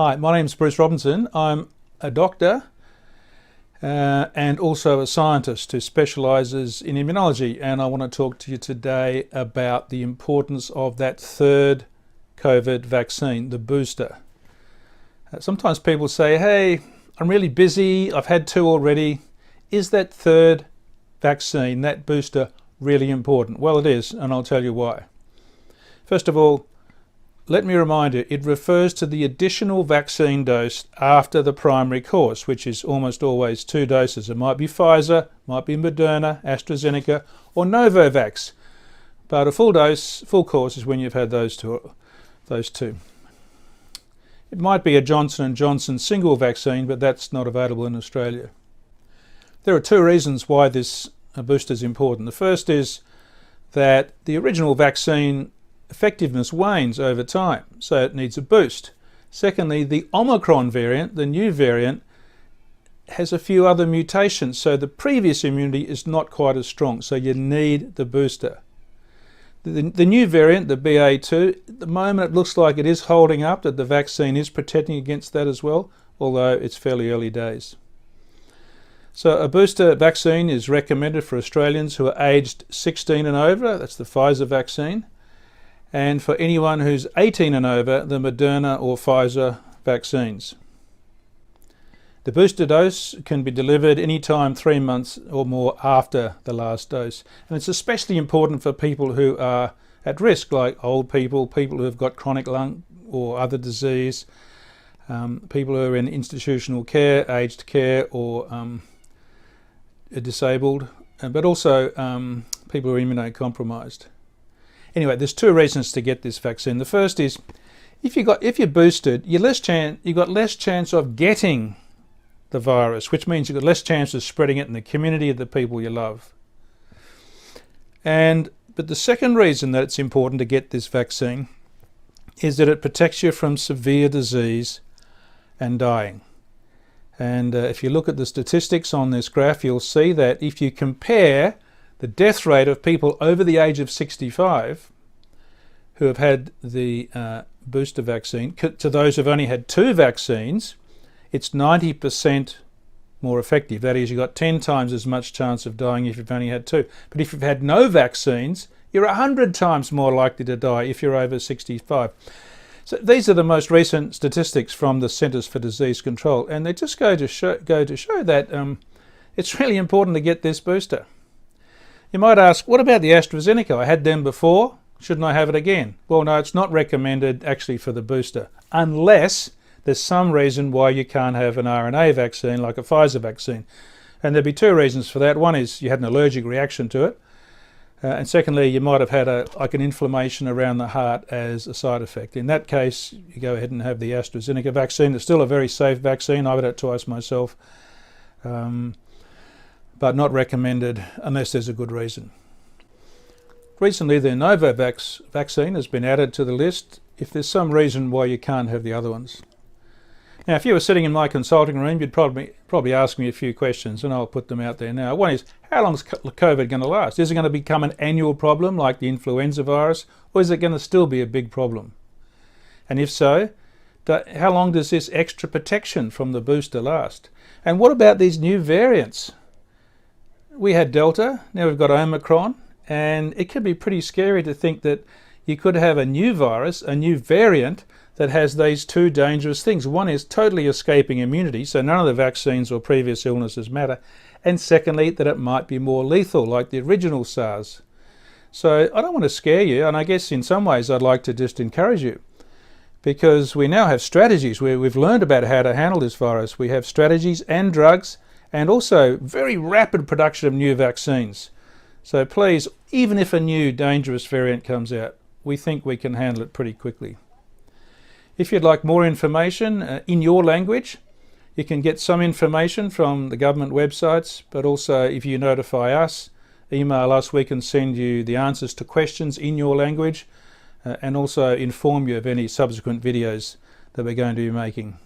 Hi, my name is Bruce Robinson. I'm a doctor and also a scientist who specialises in immunology, and I want to talk to you today about the importance of that third COVID vaccine, the booster. Sometimes people say, hey, I'm really busy, I've had 2 already. Is that third vaccine, that booster, really important? Well, it is, and I'll tell you why. First of all, let me remind you, it refers to the additional vaccine dose after the primary course, which is almost always 2 doses. It might be Pfizer, might be Moderna, AstraZeneca, or Novavax. But a full dose, full course is when you've had those two. It might be a Johnson & Johnson single vaccine, but that's not available in Australia. There are 2 reasons why this booster is important. The first is that the original vaccine effectiveness wanes over time, so it needs a boost. Secondly, the Omicron variant, the new variant, has a few other mutations, so the previous immunity is not quite as strong, so you need the booster. The new variant, the BA2, at the moment it looks like it is holding up, that the vaccine is protecting against that as well, although it's fairly early days. So a booster vaccine is recommended for Australians who are aged 16 and over, that's the Pfizer vaccine. And for anyone who's 18 and over, the Moderna or Pfizer vaccines. The booster dose can be delivered anytime 3 months or more after the last dose. And it's especially important for people who are at risk, like old people, people who have got chronic lung or other disease, people who are in institutional care, aged care, or disabled, but also people who are immunocompromised. Anyway, there's 2 reasons to get this vaccine. The first is, if you're boosted, you've got less chance of getting the virus, which means you've got less chance of spreading it in the community of the people you love. But the second reason that it's important to get this vaccine is that it protects you from severe disease and dying. And if you look at the statistics on this graph, you'll see that if you compare the death rate of people over the age of 65 who have had the booster vaccine to those who've only had 2 vaccines, it's 90% more effective. That is, you've got 10 times as much chance of dying if you've only had 2. But if you've had no vaccines, you're 100 times more likely to die if you're over 65. So these are the most recent statistics from the Centres for Disease Control, and they just go to show that it's really important to get this booster. You might ask, what about the AstraZeneca? I had them before, shouldn't I have it again? Well, no, it's not recommended actually for the booster, unless there's some reason why you can't have an RNA vaccine like a Pfizer vaccine. And there'd be 2 reasons for that. One is you had an allergic reaction to it. And secondly, you might have had an inflammation around the heart as a side effect. In that case, you go ahead and have the AstraZeneca vaccine. It's still a very safe vaccine. I've had it twice myself. But not recommended unless there's a good reason. Recently, the Novavax vaccine has been added to the list if there's some reason why you can't have the other ones. Now, if you were sitting in my consulting room, you'd probably ask me a few questions, and I'll put them out there now. One is, how long is COVID going to last? Is it going to become an annual problem like the influenza virus, or is it going to still be a big problem? And if so, how long does this extra protection from the booster last? And what about these new variants? We had Delta, now we've got Omicron, and it can be pretty scary to think that you could have a new virus, a new variant, that has these 2 dangerous things. One is totally escaping immunity, so none of the vaccines or previous illnesses matter. And secondly, that it might be more lethal, like the original SARS. So I don't want to scare you, and I guess in some ways I'd like to just encourage you, because we now have strategies where we've learned about how to handle this virus. We have strategies and drugs, and also very rapid production of new vaccines. So please, even if a new dangerous variant comes out, we think we can handle it pretty quickly. If you'd like more information in your language, you can get some information from the government websites, but also if you notify us, email us, we can send you the answers to questions in your language and also inform you of any subsequent videos that we're going to be making.